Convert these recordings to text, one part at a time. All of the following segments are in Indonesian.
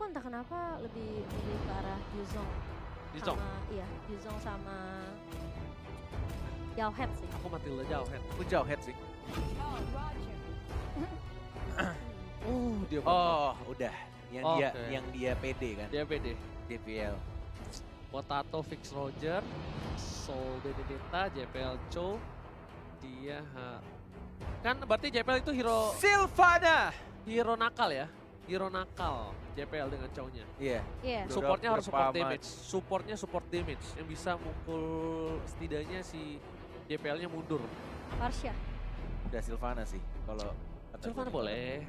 aku entah kenapa lebih milih ke arah Yuzong. Yuzong? Iya, Yuzong sama Yauhead sih. Aku Matilda Jauhead. Aku Jauhead sih. Dia Oh, udah. Oke. Yang dia PD kan. Dia PD. JPL. Potato Fix Roger, Soul Benedetta, JPL Cho, dia kan berarti JPL itu Sylvana. hero nakal ya, hero nakal JPL dengan Chow-nya. Iya. Iya. Udah Supportnya harus support amat. damage, supportnya support damage yang bisa mukul setidaknya si JPL-nya mundur. Varsha. Udah Sylvana sih. Kalau kata Sylvana gua. boleh.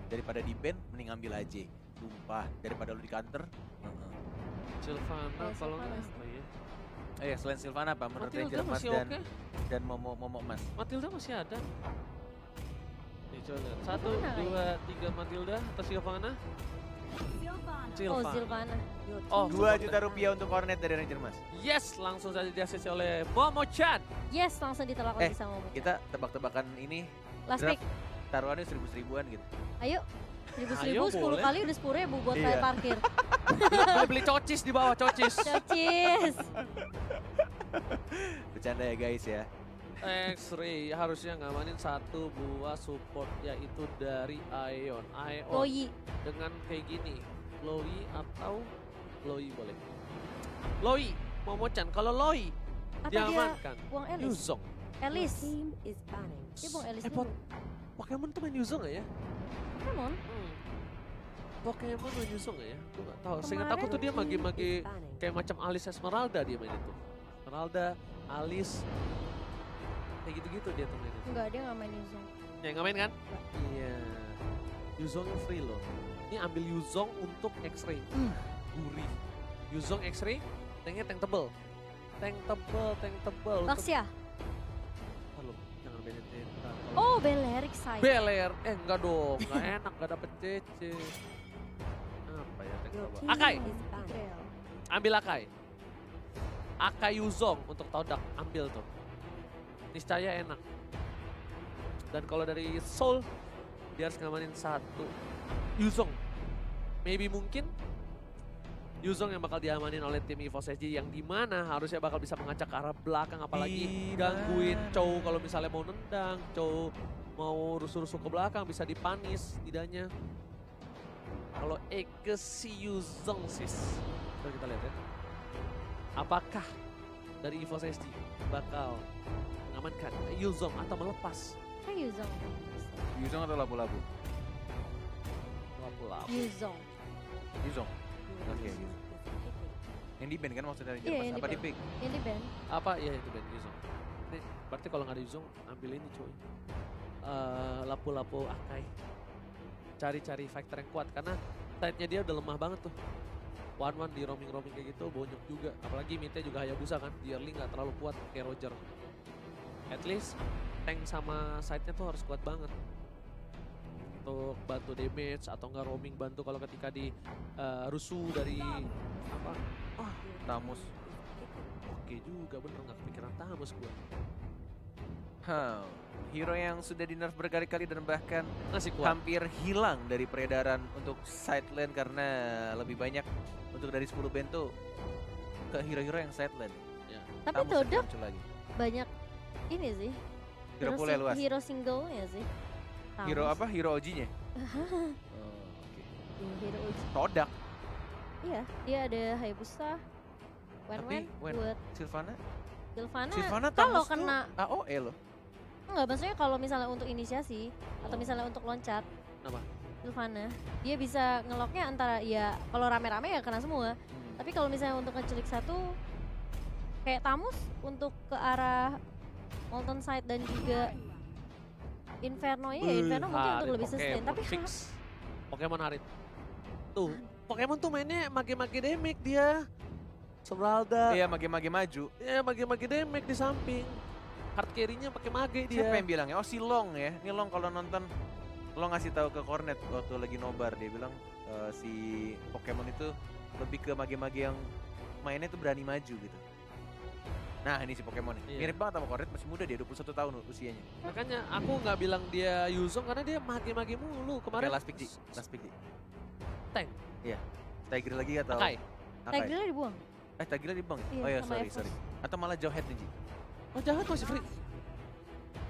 Daripada di ban, mending ambil aja. Sumpah. Daripada lu di counter. Sylvana Iya, kalau Sylvana nggak sih. apa ya? Selain Sylvana apa? Menurut Matilda Ranger Mas masih dan, oke. dan Momo Mas. Matilda masih ada. Nih coba lihat. 1, Sylvana 2, 3 Matilda atau Sylvana? Oh, Sylvana. Oh, 2 juta rupiah untuk cornet dari Ranger Mas. Yes, langsung saja diassist oleh Momo-chan. Yes, langsung ditolak lagi sama Momo. Kita tebak-tebakan ini Last draft pick. taruhannya 1000-1000an gitu. Ayo. Ayo, 1000 10 boleh. kali udah 10.000 buat Iya. bayar parkir. Beli cocis di bawah, cocis. Cocis. Bercanda ya guys ya. X-Ray harusnya ngamanin 1 buah support yaitu dari Ion. Ion Loi. dengan kayak gini. Loi atau Loi boleh. Loi, Momo-chan. Kalau Loi Atau dia diamankan. buang Elis. Yuzong. Elis. Dia buang Elis dulu. Pokemon tuh main Yuzong gak ya? Pokemon. Pokemon main Yuzong gak ya? Gue gak tau. Seingat Kemarin aku tuh dia magi-magi kayak macam Alice Esmeralda dia main itu. Esmeralda, Alice. Kayak gitu-gitu dia tuh main itu. Enggak, dia nggak main Yuzong. Ya nggak main kan? Iya. Yuzong yang free loh. Ini ambil Yuzong untuk X-Ray. Gurih. Yuzong X-Ray, tanknya tank tebel. Tank tebel. Luxia. Halo, jangan Benedetta. Oh, Balearic Side. Beler. Enggak dong, nggak enak, nggak dapet CC. Apa ya tank tebel? Akai, Betrayal. ambil Akai. Akai Yuzong untuk Todak, ambil tuh. Niscaya enak. Dan kalau dari Soul, dia harus ngamanin 1 Yuzong. Maybe mungkin Yuzong yang bakal diamanin oleh tim EVOS SG yang dimana harusnya bakal bisa mengacak ke arah belakang, apalagi gangguin Chow kalau misalnya mau nendang, Chow mau rusuh-rusuh ke belakang bisa dipanis tidaknya. Kalau si Yuzong sis, coba kita lihat ya. Apakah dari EVOS SG bakal mengamankan Yuzong atau melepas? Kan Yuzong. Yuzong atau labu-labu? Lapu-lapu. Yuzong. Yuzong. Oke, Yuzong. Yang di ban kan maksudnya Ranger Iya, Mas? yang di Apa di ban. pick? Yang di band. Apa? Iya itu band Yuzong. Ini berarti kalau nggak ada Yuzong, ambil ini cuy. Lapu-lapu Akai. Cari-cari fighter yang kuat karena side-nya dia udah lemah banget tuh. One-one di roaming-roaming kayak gitu bonyok juga. Apalagi mid-nya juga Hayabusa kan. Yearly nggak terlalu kuat kayak Roger. At least tank sama side-nya tuh harus kuat banget. Untuk bantu damage atau enggak roaming bantu kalau ketika di rusuh dari apa? Tamus. Oke juga bener nggak kepikiran Tamus gue. Hero yang sudah di nerf berkali-kali dan bahkan Masih kuat. hampir hilang dari peredaran untuk side lane karena lebih banyak untuk dari 10 band tuh ke hero-hero yang side lane. Ya. Tapi Tamus yang Todak muncul lagi. banyak ini sih. Hero pula luas. Hero single-nya sih. Tamus. Hero apa? Hero OG-nya? Hero OG. Todak. Iya, dia ada Hayabusa. Wen Wen. buat Sylvana? Sylvana. Sylvana Kalau Tamus tuh kena AOE loh. enggak, maksudnya kalau misalnya untuk inisiasi atau misalnya untuk loncat. Kenapa? Sylvana, dia bisa ngeloknya antara ya kalau rame-rame ya kena semua. Tapi kalau misalnya untuk ngeculik satu kayak Tamus untuk ke arah Molten Side dan juga Inferno ya, Inferno mungkin untuk lebih sustain. Tapi fix. Pokemon Harit. Tuh, Pokemon tuh mainnya mage-mage damage dia. Esmeralda. Iya, mage-mage maju. Iya, mage-mage damage di samping. Hard carry-nya pakai mage dia. Siapa yang bilangnya? Oh si Long ya. Ini Long kalau nonton, Long ngasih tahu ke Cornet waktu lagi nobar, dia bilang si Pokemon itu lebih ke mage-mage yang mainnya tuh berani maju gitu. Nah ini si Pokemon nih. Iya. Mirip banget sama Cornet, masih muda dia, 21 tahun usianya. Makanya aku nggak bilang dia Yuzong karena dia mage-mage mulu. Kemarin Oke, last pick Ji. Last pick Ji. tank. Iya. Tiger lagi atau Akai. Akai? Tigernya dibuang. Tigernya di bang. Iya, Oh ya sama sorry Evos. sorry. Atau malah Jawhead nih Ji. Oh jahat masih free.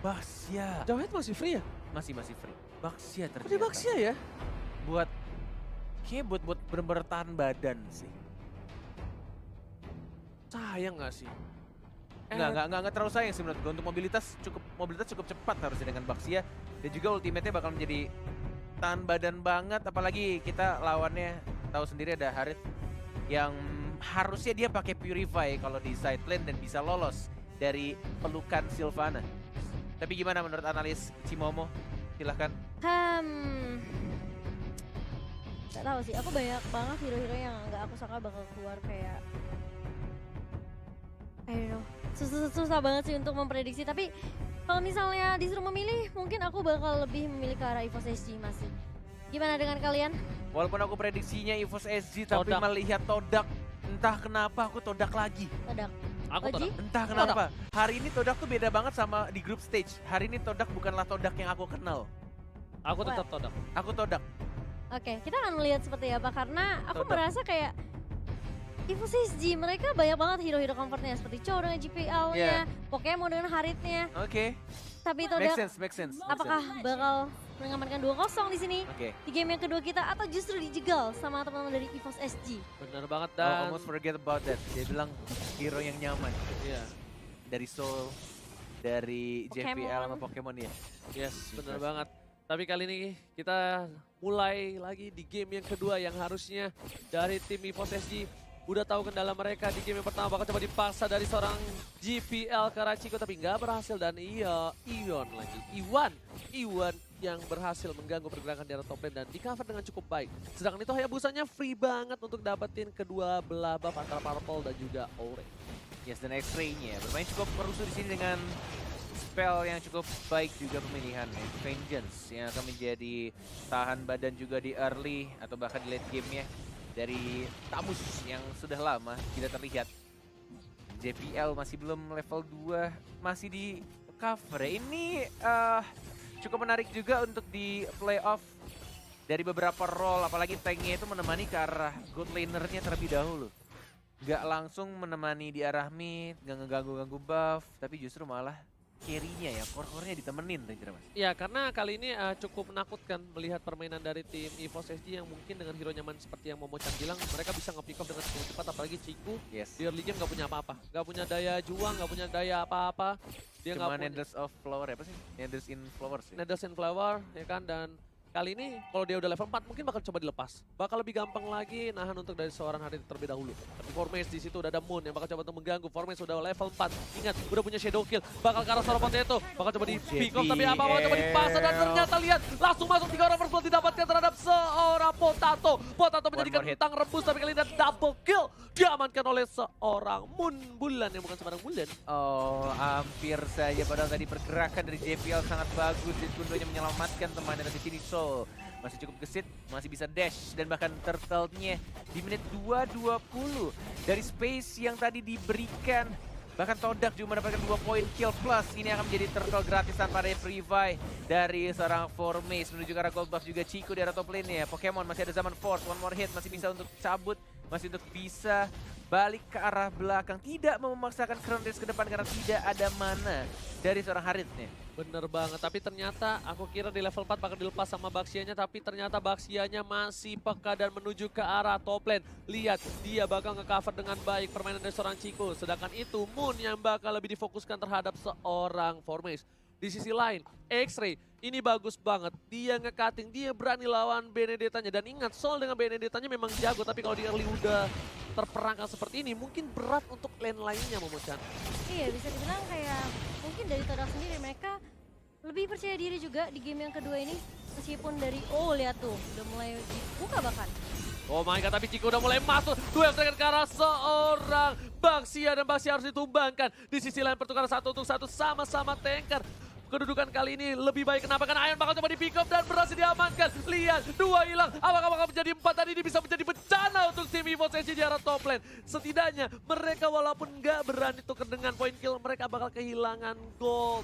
Baxia. Jawhead masih free ya? Masih free. Baxia Kok ternyata. di Baxia ya? Buat kayaknya buat bener-bener tahan badan sih. Sayang gak sih? Enggak terlalu sayang sih menurut gue. Untuk mobilitas cukup cepat harusnya dengan Baxia. Dan juga ultimate-nya bakal menjadi tahan badan banget. Apalagi kita lawannya tahu sendiri ada Harith yang harusnya dia pakai Purify kalau di side lane dan bisa lolos dari pelukan Sylvana. Tapi gimana menurut analis Cimomo? Silahkan. Gak tahu sih, aku banyak banget hero-hero yang nggak aku sangka bakal keluar kayak I don't know, susah banget sih untuk memprediksi. Tapi kalau misalnya disuruh memilih, mungkin aku bakal lebih memilih ke arah EVOS SG masih. Gimana dengan kalian? Walaupun aku prediksinya EVOS SG tapi Todak. melihat Todak, entah kenapa aku Todak lagi. Todak. Aku Oji? Todak. Entah kenapa. Hari ini Todak tuh beda banget sama di group stage. Hari ini Todak bukanlah Todak yang aku kenal. Aku tetap Todak. Aku Todak. Oke, kita akan melihat seperti apa karena aku Todak. merasa kayak EVOS SG mereka banyak banget hero-hero comfortnya seperti Chow dengan GPL-nya, Pokemon dengan Harith-nya. Oke. Tapi Make Todak sense, make sense. apakah bakal mengamankan 2-0 di sini Oke. di game yang kedua kita atau justru dijegal sama teman-teman dari EVOS SG? Bener banget Oh, dan almost forget about that. Dia bilang hero yang nyaman. iya. Dari Soul, dari Pokemon. JPL sama Pokemon ya. Yes, bener banget. Tapi kali ini kita mulai lagi di game yang kedua yang harusnya dari tim EVOS SG udah tahu kendala mereka di game yang pertama bakal coba dipaksa dari seorang GPL Karachiko tapi nggak berhasil dan iya Iwan yang berhasil mengganggu pergerakan di arah top lane dan di cover dengan cukup baik. Sedangkan itu Hayabusanya free banget untuk dapetin kedua belah buff antara Purple dan juga Orange. Yes, dan X-Ray-nya bermain cukup merusuh di sini dengan spell yang cukup baik juga pemilihan yaitu Vengeance yang akan menjadi tahan badan juga di early atau bahkan di late game-nya dari Tamus yang sudah lama tidak terlihat. JPL masih belum level 2, masih di cover. Ini cukup menarik juga untuk di playoff dari beberapa role, apalagi tanknya itu menemani ke arah god laner-nya terlebih dahulu. Gak langsung menemani di arah mid, gak ngeganggu-ganggu buff, tapi justru malah carry-nya ya, core-core-nya ditemenin Ranger Mas. Ya karena kali ini cukup menakutkan melihat permainan dari tim EVOS SG yang mungkin dengan hero nyaman seperti yang Momo-chan bilang mereka bisa nge-pick off dengan cukup cepat apalagi Chiku Yes. di early game gak punya apa-apa. Gak punya daya juang, gak punya daya apa-apa. Dia Cuma gak punya Needles of Flower apa sih? Needles in Flowers ya? Needles and Flower ya kan dan kali ini kalau dia udah level 4 mungkin bakal coba dilepas. Bakal lebih gampang lagi nahan untuk dari seorang Harith terlebih dahulu. Tapi Formace di situ udah ada Moon yang bakal coba untuk mengganggu. Formace udah level 4. Ingat, udah punya Shadow Kill. Bakal ke arah seorang Potato. Bakal coba di pick off tapi apa-apa coba dipaksa dan ternyata lihat langsung masuk 3 orang first blood didapatkan terhadap seorang Potato. Potato menjadi One more hit. kentang rebus tapi kali ini ada double kill. Diamankan oleh seorang Moon Bulan yang bukan sembarang Bulan. Oh, hampir saja padahal tadi pergerakan dari JPL sangat bagus. Kundonya menyelamatkan temannya di sini. Soul masih cukup gesit, masih bisa dash dan bahkan turtle-nya di menit 2:20 dari space yang tadi diberikan. Bahkan Todak juga mendapatkan 2 poin kill plus. Ini akan menjadi turtle gratis tanpa ada revive dari seorang Formace menuju ke arah gold buff juga Chico di arah top lane-nya. Pokemon masih ada Zaman Force, one more hit masih bisa untuk cabut, masih untuk bisa balik ke arah belakang. Tidak mau memaksakan crown race ke depan karena tidak ada mana dari seorang Harith-nya. Bener banget, tapi ternyata aku kira di level 4 bakal dilepas sama Baxianya, tapi ternyata Baxianya masih peka dan menuju ke arah top lane. Lihat, dia bakal nge-cover dengan baik permainan dari seorang Chico, sedangkan itu Moon yang bakal lebih difokuskan terhadap seorang Formace. Di sisi lain, X-Ray ini bagus banget, dia nge-cutting, dia berani lawan Benedetta-nya. Dan ingat, Sol dengan Benedetta-nya memang jago, tapi kalau di early udah terperangkap seperti ini, mungkin berat untuk lane lainnya Momo-chan. Iya, bisa dibilang kayak mungkin dari Todak sendiri mereka lebih percaya diri juga di game yang kedua ini. Meskipun dari, lihat tuh, udah mulai dibuka bahkan. Oh my god, tapi Chico udah mulai masuk. Duel striker ke arah seorang Baxia dan Baxia harus ditumbangkan. Di sisi lain pertukaran 1 untuk 1 sama-sama tanker. Kedudukan kali ini lebih baik. Kenapa? Karena Iron bakal coba di pick up dan berhasil diamankan. Lihat, 2 hilang. Apakah bakal menjadi 4 dan ini bisa menjadi bencana untuk tim EVOS SG di arah top lane. Setidaknya mereka walaupun nggak berani tuker dengan point kill, mereka bakal kehilangan gold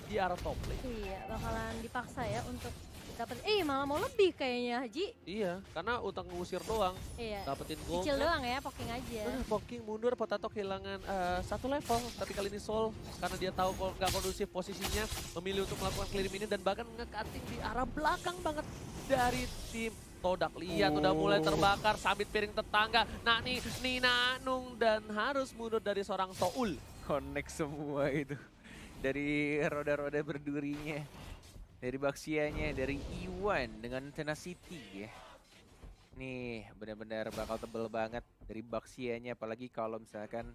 di arah top lane. Iya, bakalan dipaksa ya untuk dapat malah mau lebih kayaknya Haji. Iya, karena untuk ngusir doang, Iya. dapetin gold. Cicil doang ya, poking aja. Poking mundur, Potato kehilangan satu level. Tapi kali ini Soul, karena dia tahu kalau nggak kondusif posisinya, memilih untuk melakukan clear ini dan bahkan nge-cutting di arah belakang banget dari tim Todak. Lihat udah mulai terbakar, sabit piring tetangga. Nah nih, Nina Nung dan harus mundur dari seorang Soul. Connect semua itu. Dari roda-roda berdurinya. Dari Baxianya, dari Iwan dengan Tenacity ya. Nih benar-benar bakal tebel banget dari Baxianya, apalagi kalau misalkan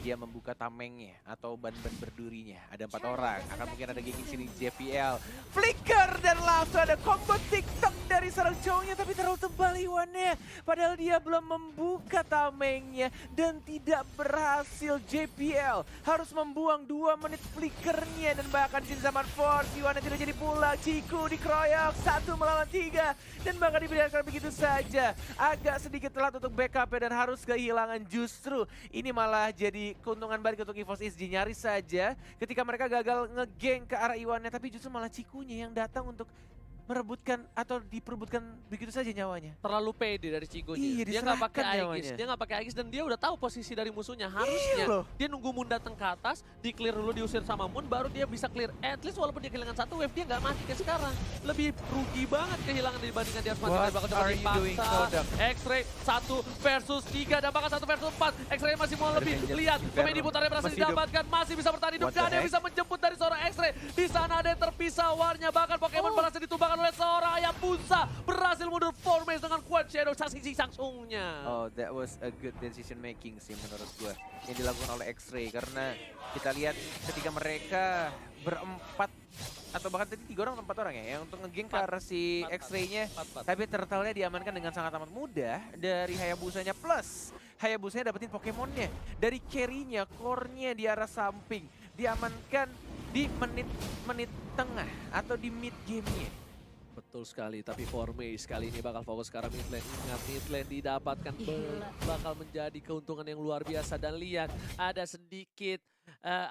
dia membuka tamengnya atau ban-ban berdurinya. Ada 4 orang, akan mungkin ada geng sini JPL. Flicker dan langsung ada combo TikTok dari seorang cowoknya, tapi terlalu tebal Iwannya. Padahal dia belum membuka tamengnya dan tidak berhasil. JPL harus membuang 2 menit flickernya dan bahkan di zaman Force Iwannya tidak jadi pulang. Ciku dikeroyok 1 melawan 3 dan bahkan dibiarkan begitu saja. Agak sedikit telat untuk backup dan harus kehilangan, justru ini malah jadi keuntungan balik untuk EVOS SG. Nyaris saja ketika mereka gagal ngegeng ke arah Iwannya, tapi justru malah Cikunya yang datang untuk merebutkan atau diperebutkan begitu saja nyawanya. Terlalu pede dari Cigonya. Iya, dia nggak pakai diserahkan Aegis, nyawanya. dia nggak pakai Aegis dan dia udah tahu posisi dari musuhnya. Harusnya loh. dia nunggu Moon datang ke atas, di clear dulu, diusir sama Moon, baru dia bisa clear. At least walaupun dia kehilangan 1 wave, dia nggak mati ke sekarang. Lebih rugi banget kehilangan dibandingkan dia harus mati. What Bakal coba are you doing, dipaksa. Todak? X-Ray 1 versus 3 dan bahkan 1 versus 4. X-Ray masih mau lebih. Avengers Lihat, Inferno. pemain di putarnya berhasil Masih hidup. didapatkan, masih bisa bertahan hidup What the dan dia heck? bisa menjemput dari seorang X-Ray. Di sana ada yang terpisah warnya, bahkan Pokemon berhasil ditumbangkan oleh seorang Hayabusa. Berhasil mundur Formace dengan Quad Shadow sangsung-sangsungnya. Oh, that was a good decision making sih menurut gue yang dilakukan oleh X-Ray, karena kita lihat ketika mereka berempat atau bahkan tadi 3 orang atau 4 orang ya yang untuk ngegeng ke arah si X-Ray-nya, tapi turtle-nya diamankan dengan sangat amat mudah dari Hayabusanya, plus Hayabusanya dapetin Pokemonnya dari carry-nya, core-nya di arah samping diamankan di menit-menit tengah atau di mid game-nya. Betul sekali, tapi Formace kali ini bakal fokus ke arah mid lane. Ingat, mid lane didapatkan Gila. bakal menjadi keuntungan yang luar biasa. Dan lihat, ada sedikit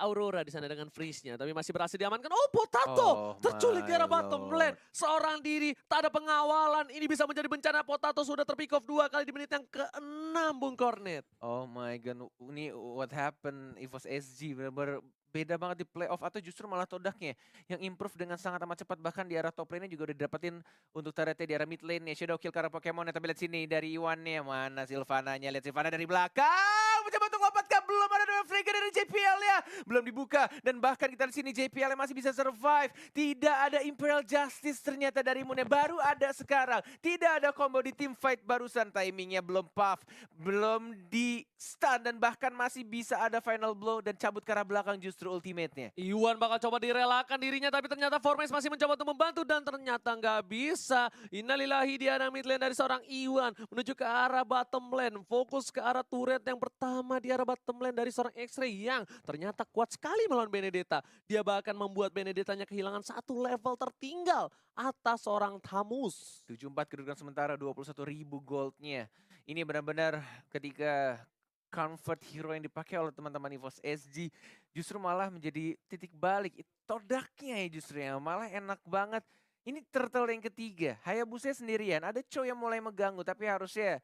Aurora di sana dengan freeze-nya, tapi masih berhasil diamankan. Oh, Potato Oh, terculik di arah my bottom lord. lane. Seorang diri, tak ada pengawalan. Ini bisa menjadi bencana. Potato sudah terpick off 2 kali di menit yang ke-6, Bung Cornet. Oh my god, ini what happened EVOS SG, benar-benar beda banget di playoff, atau justru malah Todaknya yang improve dengan sangat amat cepat, bahkan di arah top lane-nya juga udah didapetin untuk turretnya di arah mid lane-nya. Shadow kill karena Pokemon, tapi lihat sini dari Iwannya, mana Sylvana-nya, lihat Sylvana dari belakang, mencoba untuk lompatkan, belum ada Dwarf Trigger dari JPL ya, belum dibuka, dan bahkan kita di sini JPL masih bisa survive, tidak ada Imperial Justice ternyata dari Moon, baru ada sekarang, tidak ada combo di team fight barusan, timingnya belum puff, belum di stun, dan bahkan masih bisa ada final blow dan cabut ke arah belakang justru ultimate-nya. Iwan bakal coba direlakan dirinya, tapi ternyata Formace masih mencoba untuk membantu dan ternyata nggak bisa. Innalillahi di arah mid lane dari seorang Iwan menuju ke arah bottom lane. Fokus ke arah turret yang pertama di arah bottom lane dari seorang X-Ray yang ternyata kuat sekali melawan Benedetta. Dia bahkan membuat Benedettanya kehilangan 1 level tertinggal atas seorang Tamus. 74 kedudukan sementara, 21.000 goldnya. Ini benar-benar ketika comfort hero yang dipakai oleh teman-teman EVOS SG justru malah menjadi titik balik. Todaknya ya justru yang malah enak banget. Ini turtle yang ketiga, Hayabusa sendirian, ada Cho yang mulai mengganggu tapi harusnya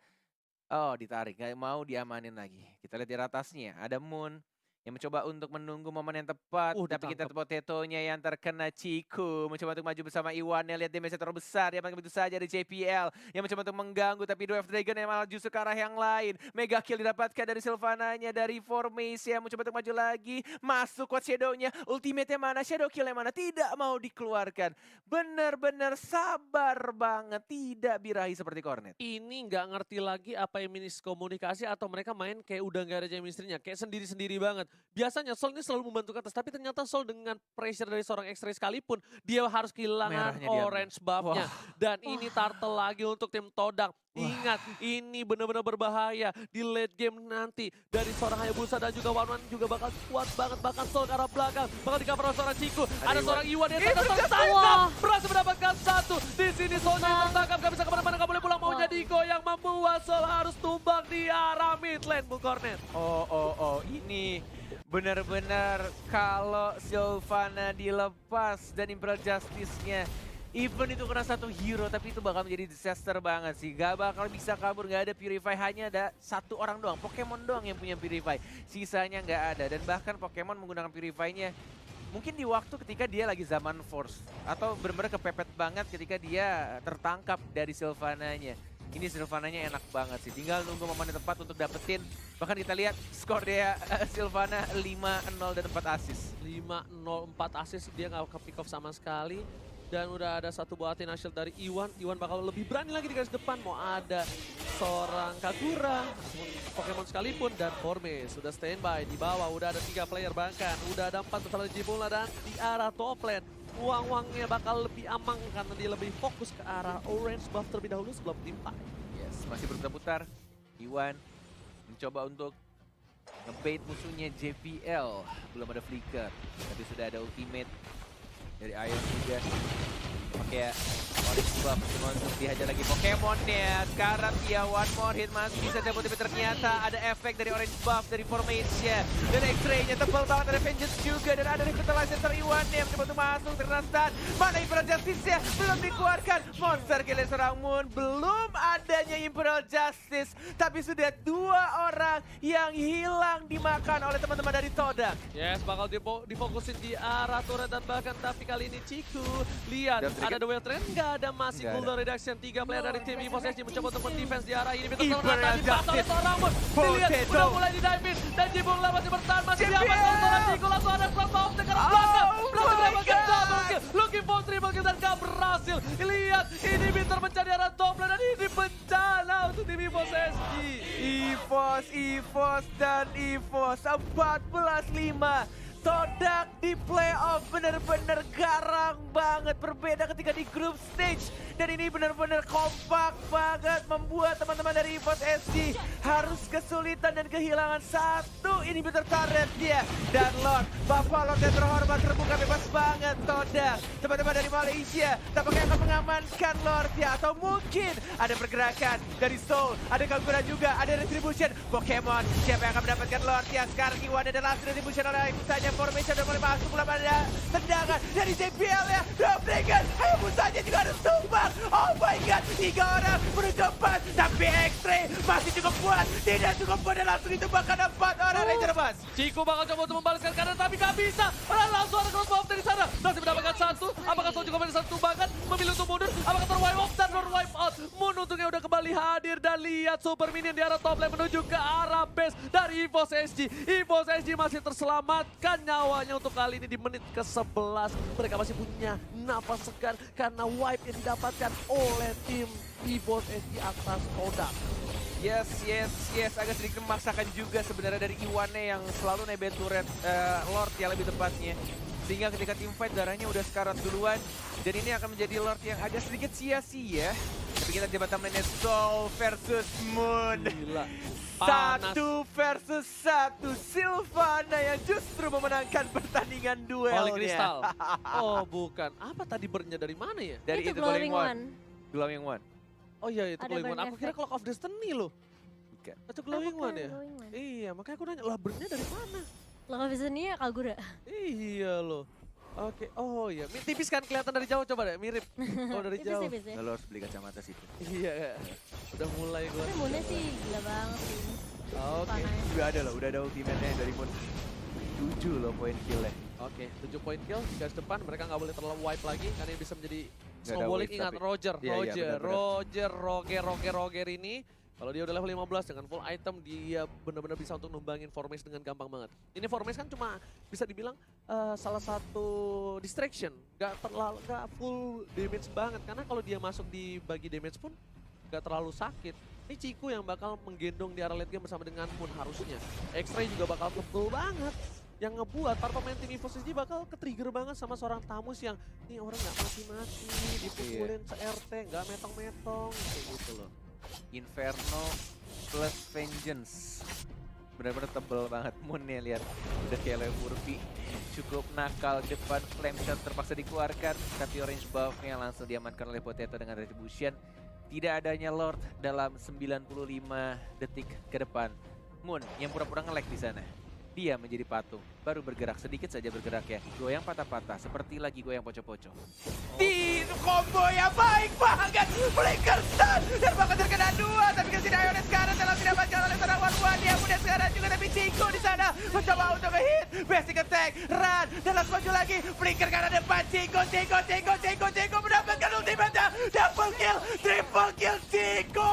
ditarik, nggak mau diamanin lagi. Kita lihat di atasnya ada Moon yang mencoba untuk menunggu momen yang tepat, tapi kita ditangkap. Potatonya yang terkena Ciku, mencoba untuk maju bersama Iwannya, lihat damage terlalu besar, dia begitu saja dari JPL yang mencoba untuk mengganggu, tapi Dwarf Dragon yang malah justru ke arah yang lain. Mega kill didapatkan dari Sylvana-nya, dari Formace yang mencoba untuk maju lagi, masuk Quad Shadow-nya, ultimate-nya mana, Shadow kill-nya mana, tidak mau dikeluarkan. Benar-benar sabar banget, tidak birahi seperti Cornet. Ini nggak ngerti lagi apa yang miskomunikasi atau mereka main kayak udah nggak ada chemistry-nya, kayak sendiri-sendiri banget. Biasanya Sol ini selalu membantu ke atas, tapi ternyata Sol dengan pressure dari seorang X-Ray sekalipun, dia harus kehilangan Merahnya diambil. orange buff-nya. Dan ini turtle lagi untuk tim Todak. Ingat, ini benar-benar berbahaya di late game nanti. Dari seorang Hayabusa dan juga Wanwan juga bakal kuat banget. Bahkan Sol ke arah belakang, bakal di-cover oleh seorang Ciku. Ada seorang Iwan yang tertangkap, berhasil mendapatkan 1. Di sini Solnya yang tertangkap, gak bisa kemana-mana, gak boleh pulang. Maunya Diko yang membuat Sol harus tumbang di arah mid lane, Bung Cornet. Ini benar-benar kalau Sylvana dilepas dan Imperial Justice-nya Even itu kena satu hero, tapi itu bakal menjadi disaster banget sih. Gak bakal bisa kabur, gak ada Purify. Hanya ada satu orang doang, Pokemon doang yang punya Purify. Sisanya nggak ada. Dan bahkan Pokemon menggunakan Purify-nya mungkin di waktu ketika dia lagi zaman Force. Atau benar-benar kepepet banget ketika dia tertangkap dari Sylvananya. Ini Sylvananya enak banget sih. Tinggal nunggu momen yang tepat untuk dapetin. Bahkan kita lihat skor dia Sylvana 5-0 dan 4 assist. 5-0, 4 assist, dia nggak ke pick off sama sekali. Dan udah ada satu buah Athena Shield dari Iwan. Iwan bakal lebih berani lagi di garis depan. Mau ada seorang Kagura, Pokemon sekalipun. Dan Forme sudah standby di bawah. Udah ada 3 player bahkan. Udah ada 4 bersama Jibula dan di arah top lane. Uang-uangnya bakal lebih aman karena dia lebih fokus ke arah orange buff terlebih dahulu sebelum timpa. Yes, masih berputar-putar. Iwan mencoba untuk ngebait musuhnya JPL. Belum ada flicker, tapi sudah ada ultimate dari Ion juga. Oke ya, orange buff cuma untuk dihajar lagi Pokemonnya. Sekarang dia one more hit masih bisa dapat, tapi ternyata ada efek dari orange buff dari formation. Dan X-ray-nya tebal banget, ada vengeance juga. Dan ada revitalizer dari Iwan-nya mencoba untuk masuk, terkena stun. Mana Imperial Justice-nya? Belum dikeluarkan. Monster killer seorang Moon. Belum adanya Imperial Justice. Tapi sudah 2 orang yang hilang dimakan oleh teman-teman dari Todak. Yes, bakal difokusin di arah turret dan bahkan tapi kali ini Ciku. Lihat, ada The Well Trend, nggak ada, masih Nggak Cooldown Reduction. 3 player dari tim EVOS SG mencoba untuk mendefense di arah ini. Imperial Tadi pas oleh Justice. seorang Moon. Dilihat, Potato. udah mulai di dive in. Dan Jibula masih bertahan, masih JPL. diaman oleh seorang Ciku. Langsung ada front off dengan Oh belakang. Langsung my mendapatkan God. double kill. Looking for triple kill dan nggak berhasil. Lihat, ini Bitter mencari arah top lane dan ini bencana untuk tim EVOS SG. EVOS dan EVOS 14-5. Todak di playoff bener-bener garang banget. Berbeda ketika di group stage. Dan ini bener-bener kompak banget. Membuat teman-teman dari EVOS SG harus kesulitan dan kehilangan satu inhibitor turret dia. Dan Lord, Bapak Lord yang terhormat terbuka bebas banget Todak. Teman-teman dari Malaysia tampaknya akan mengamankan Lord ya. Atau mungkin ada pergerakan dari Soul. Ada Kagura juga, ada Retribution. Pokemon, siapa yang akan mendapatkan Lord ya? Sekarang Iwan ada langsung Retribution oleh Musanya. Formation udah mulai masuk, belum ada tendangan dari JPL ya. Dobrigan, Musanya juga harus tumbang. Oh my god, 3 orang menuju 4. Tapi X-Ray masih cukup kuat. Tidak cukup kuat dan langsung ditumbangkan 4 orang Ranger Bus. Ciku bakal coba untuk membalaskan kanan tapi nggak bisa. Langsung ada crossbow dari sana. Masih mendapatkan 1. Apakah Soul juga mendapatkan 1 tumbangan? Memilih untuk mundur. Apakah terwipe off dan wipe out? Moon untungnya udah kembali hadir dan lihat super minion di arah top lane menuju ke arah base dari EVOS SG. EVOS SG masih terselamatkan nyawanya untuk kali ini di menit ke-11. Mereka masih punya napas segar karena wipe yang didapatkan oleh tim EVOS SG atas Todak. Yes. Agak sedikit memaksakan juga sebenarnya dari Iwane yang selalu nebeng turret Lord ya lebih tepatnya. Sehingga ketika tim fight darahnya udah sekarat duluan. Dan ini akan menjadi Lord yang agak sedikit sia-sia. Tapi kita di bottom lane Soul versus Moon. Gila. Panas. 1 versus 1. Sylvana yang justru memenangkan pertandingan duelnya. Holy Crystal. Oh bukan. Apa tadi burn-nya dari mana ya? Dari Itu itu Glowing Glowing One. One. Glowing One. Oh iya itu Ada Glowing One. burn Aku kira effect. Clock of Destiny loh. Bukan. Itu Glowing bukan, One ya? Glowing One. Iya makanya aku nanya, lah burn-nya dari mana? Loh Vision-nya Kagura. Iya loh. Oke, oh iya. Tipis kan kelihatan dari jauh, coba deh mirip. Kalau dari jauh. Tipis ya. Lo harus beli kacamata situ. Iya, udah mulai gue. Tapi Moonnya sih gila banget sih. Oke, Panai. Udah ada ultimate-nya dari Moon. 7 loh poin kill-nya. oke. 7 poin kill, garis depan. Mereka nggak boleh terlalu wipe lagi, karena ini bisa menjadi ada snowballing. wave Ingat, tapi. Roger, Iya, benar-benar. Roger ini. Kalau dia udah level 15 dengan full item, dia benar-benar bisa untuk numbangin Formace dengan gampang banget. Ini Formace kan cuma bisa dibilang salah satu distraction. Gak full damage banget. Karena kalau dia masuk di bagi damage pun gak terlalu sakit. Ini Ciku yang bakal menggendong di arah late game bersama dengan Moon harusnya. X-Ray juga bakal tebel banget. Yang ngebuat para pemain tim EVOS SG bakal ke-trigger banget sama seorang Tamus yang ini orang gak mati-mati, dipukulin se-RT, gak metong-metong, kayak gitu loh. Inferno plus Vengeance. Benar-benar tebel banget Moonnya, lihat. Udah kayak Leo Murphy. Cukup nakal depan, flame shot terpaksa dikeluarkan. Tapi orange buff-nya langsung diamankan oleh Potato dengan Retribution. Tidak adanya Lord dalam 95 detik ke depan. Moon yang pura-pura nge-lag di sana. dia menjadi patung. Baru bergerak, sedikit saja bergerak ya. Goyang patah-patah, seperti lagi goyang poco-poco. Di combo yang baik banget. Flicker stun. Dan bahkan terkena 2. Tapi kesini Ionis sekarang telah didapatkan oleh seorang Wan. Dia mudah sekarang juga. Tapi Chico di sana mencoba untuk nge-hit. Basic attack, run. Dan langsung maju lagi. Flicker karena depan. Chico mendapatkan ultimate-nya. Double kill, triple kill Chico.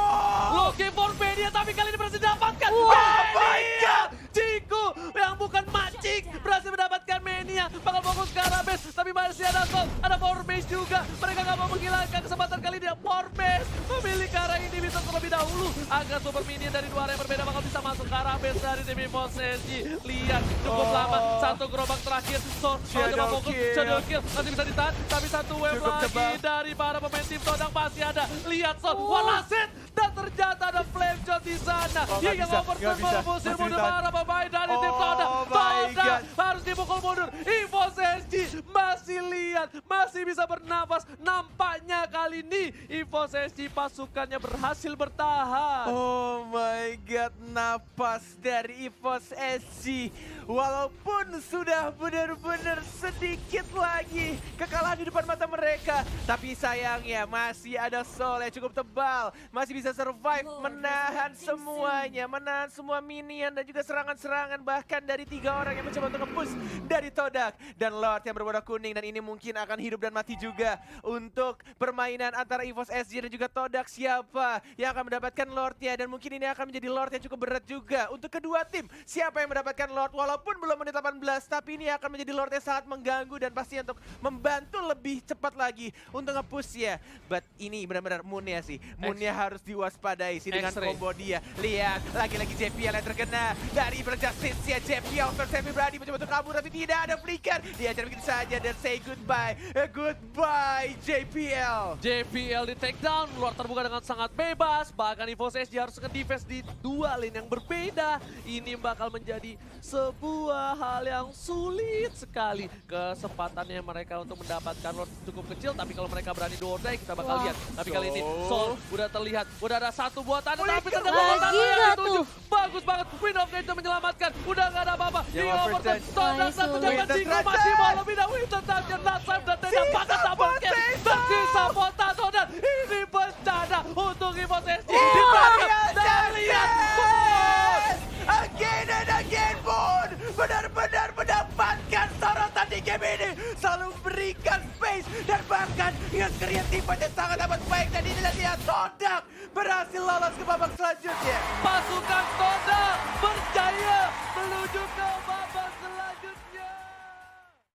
Looking for Mania, tapi kali ini berhasil didapatkan. Oh my God. Chico yang bukan mancing berhasil mendapatkan Mania. Bakal fokus ke arah base, tapi masih ada Sol, ada Power Base juga. Mereka nggak mau menghilangkan kesempatan kali ini. Power Base memilih ke arah ini bisa terlebih dahulu. Agar Super Minion dari dua arah yang berbeda bakal bisa masuk ke arah base dari tim EVOS SG. Lihat cukup lama, satu gerobak terakhir. Sol coba fokus, shadow kill masih bisa ditahan. Tapi satu wave Cukup lagi tebal. dari para pemain tim Todang masih ada. Lihat Sol, Walasit dan ternyata ada flame shot di sana. Oh, Hingga nggak overturn bisa. mengusir Masih mundur ditahan. para pemain dari tim Todang. Oh my Todang God. harus dipukul mundur. EVOS SG masih lihat, masih bisa bernafas. Nampaknya kali ini EVOS SG pasukannya berhasil bertahan. Oh my God, napas dari EVOS SG. Walaupun sudah benar-benar sedikit lagi kekalahan di depan mata mereka. Tapi sayangnya masih ada Sol yang cukup tebal. Masih bisa survive, menahan semuanya. Menahan semua minion dan juga serangan-serangan. Bahkan dari 3 orang yang mencoba untuk nge-push dari Todak. Dan Lord yang berwarna kuning. Dan ini mungkin akan hidup dan mati juga untuk permainan antara EVOS SG dan juga Todak. Siapa yang akan mendapatkan Lordnya. Dan mungkin ini akan menjadi Lord yang cukup berat juga untuk kedua tim. Siapa yang mendapatkan Lord walaupun belum menit 18. Tapi ini akan menjadi Lord yang sangat mengganggu. Dan pasti untuk membantu lebih cepat lagi untuk nge-push ya. But ini benar-benar Moonnya sih. Moonnya harus diwaspadai sih dengan X-ray. combo dia. Lihat, lagi-lagi JPL yang terkena dari Justice ya. JPL versus Berani mencoba untuk kabur tapi tidak ada flicker. Dia akan begitu saja dan say goodbye. Goodbye JPL. JPL di take down, luar terbuka dengan sangat bebas. Bahkan EVOS SG harus nge-defense di dua lane yang berbeda. Ini bakal menjadi sebuah hal yang sulit sekali. Kesempatannya mereka untuk mendapatkan Lord cukup kecil. Tapi kalau mereka berani do or die, kita bakal lihat. Tapi kali ini Sol udah terlihat, udah ada satu buatan. Tapi ternyata lagi buatan yang nggak dituju. tuh? Bagus banget, Wind of Nature menyelamatkan. Udah gak ada apa-apa. Di Yang overturn, overturn. Todang Nice, satu Sul. jangan Winter Chico masih Trajan. mau lebih dah Winter Trajan. Natsam dan tidak Sisa pakai double kill. Potato. Dan sisa Potato dan ini bencana untuk EVOS SG. Oh, Dipakai dan lihat. Again and again Moon benar-benar mendapatkan sorotan di game ini. Selalu berikan space dan bahkan dengan kreativitas yang sangat amat baik.